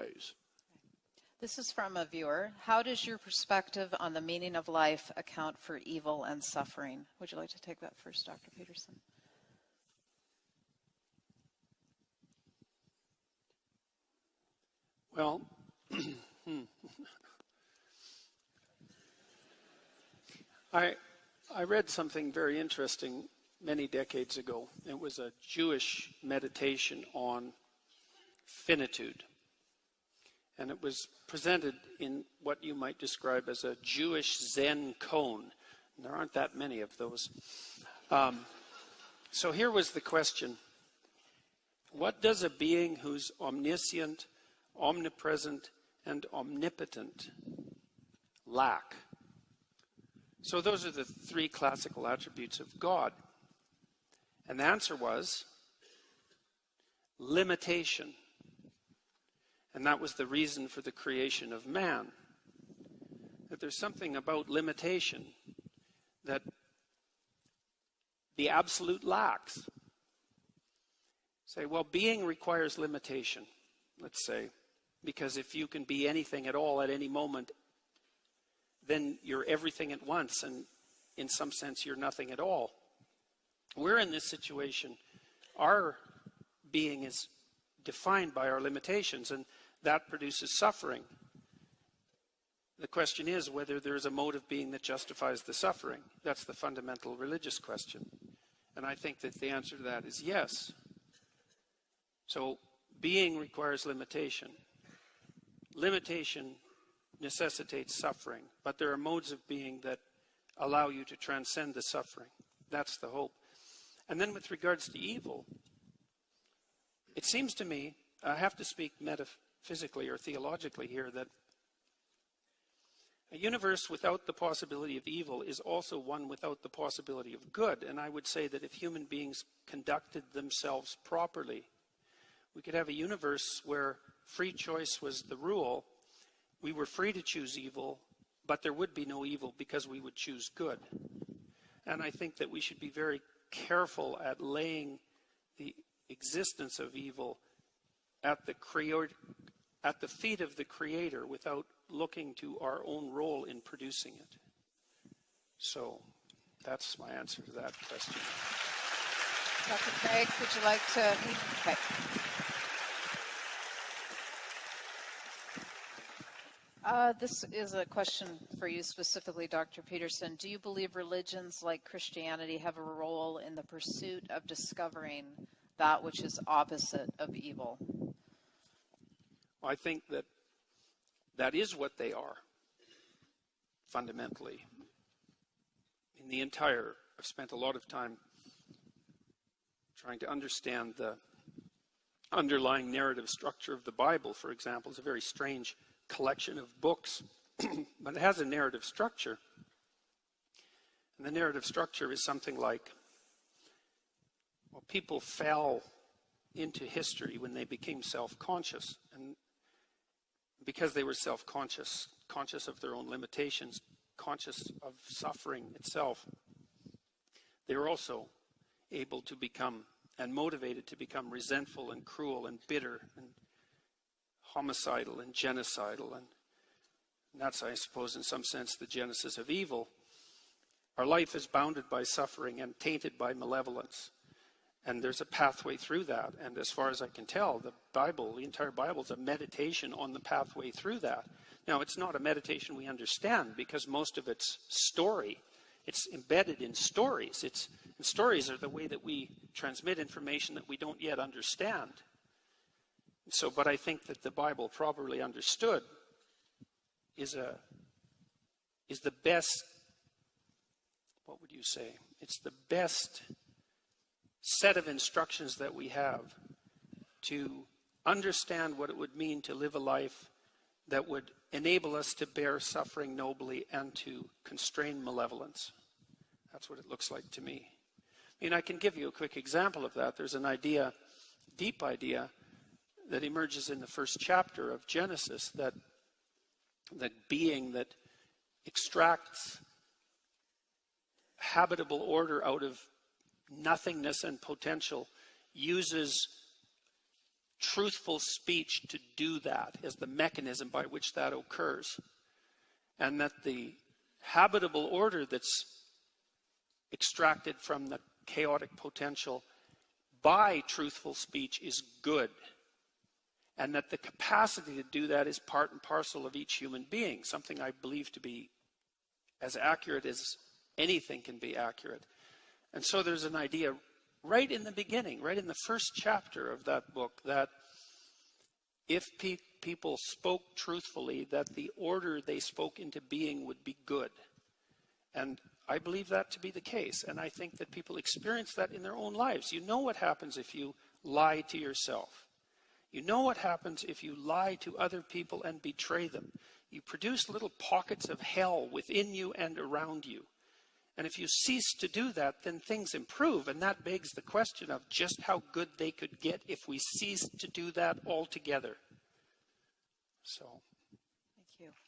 ways. This is from a viewer. How does your perspective on the meaning of life account for evil and suffering? Would you like to take that first, Dr. Peterson? Well, I read something very interesting many decades ago. It was a Jewish meditation on finitude. And it was presented in what you might describe as a Jewish Zen koan. And there aren't that many of those. So here was the question. What does a being who's omniscient, omnipresent, and omnipotent lack? So those are the three classical attributes of God. And the answer was limitation. And that was the reason for the creation of man. That there's something about limitation that the absolute lacks. Say, well, being requires limitation, let's say, because if you can be anything at all at any moment, then you're everything at once, and in some sense, you're nothing at all. We're in this situation. Our being is defined by our limitations, and that produces suffering. The question is whether there is a mode of being that justifies the suffering. That's the fundamental religious question. And I think that the answer to that is yes. So being requires limitation. Limitation necessitates suffering, but there are modes of being that allow you to transcend the suffering. That's the hope. And then with regards to evil, it seems to me, I have to speak metaphysically or theologically here, that a universe without the possibility of evil is also one without the possibility of good. And I would say that if human beings conducted themselves properly, we could have a universe where free choice was the rule. We were free to choose evil, but there would be no evil because we would choose good. And I think that we should be very careful at laying the existence of evil at the feet of the Creator without looking to our own role in producing it. So that's my answer to that question. Dr. Craig, would you like to? Okay. This is a question for you specifically, Dr. Peterson. Do you believe religions like Christianity have a role in the pursuit of discovering that which is opposite of evil? I think that that is what they are, fundamentally. I've spent a lot of time trying to understand the underlying narrative structure of the Bible, for example. It's a very strange collection of books, but it has a narrative structure. And the narrative structure is something like, well, people fell into history when they became self-conscious. And because they were self-conscious, conscious of their own limitations, conscious of suffering itself, they were also able to become and motivated to become resentful and cruel and bitter and homicidal and genocidal. And that's, I suppose, in some sense, the genesis of evil. Our life is bounded by suffering and tainted by malevolence. And there's a pathway through that. And as far as I can tell, the entire Bible is a meditation on the pathway through that. Now, it's not a meditation we understand because most of it's story. It's embedded in stories. And stories are the way that we transmit information that we don't yet understand. But I think that the Bible, properly understood, is the best, what would you say? It's the best set of instructions that we have to understand what it would mean to live a life that would enable us to bear suffering nobly and to constrain malevolence. That's what it looks like to me. I mean, I can give you a quick example of that. There's an idea, deep idea, that emerges in the first chapter of Genesis, that being that extracts habitable order out of nothingness and potential uses truthful speech to do that as the mechanism by which that occurs. And that the habitable order that's extracted from the chaotic potential by truthful speech is good. And that the capacity to do that is part and parcel of each human being, something I believe to be as accurate as anything can be accurate. And so there's an idea right in the beginning, right in the first chapter of that book, that if people spoke truthfully, that the order they spoke into being would be good. And I believe that to be the case. And I think that people experience that in their own lives. You know what happens if you lie to yourself. You know what happens if you lie to other people and betray them. You produce little pockets of hell within you and around you. And if you cease to do that, then things improve. And that begs the question of just how good they could get if we ceased to do that altogether. So. Thank you.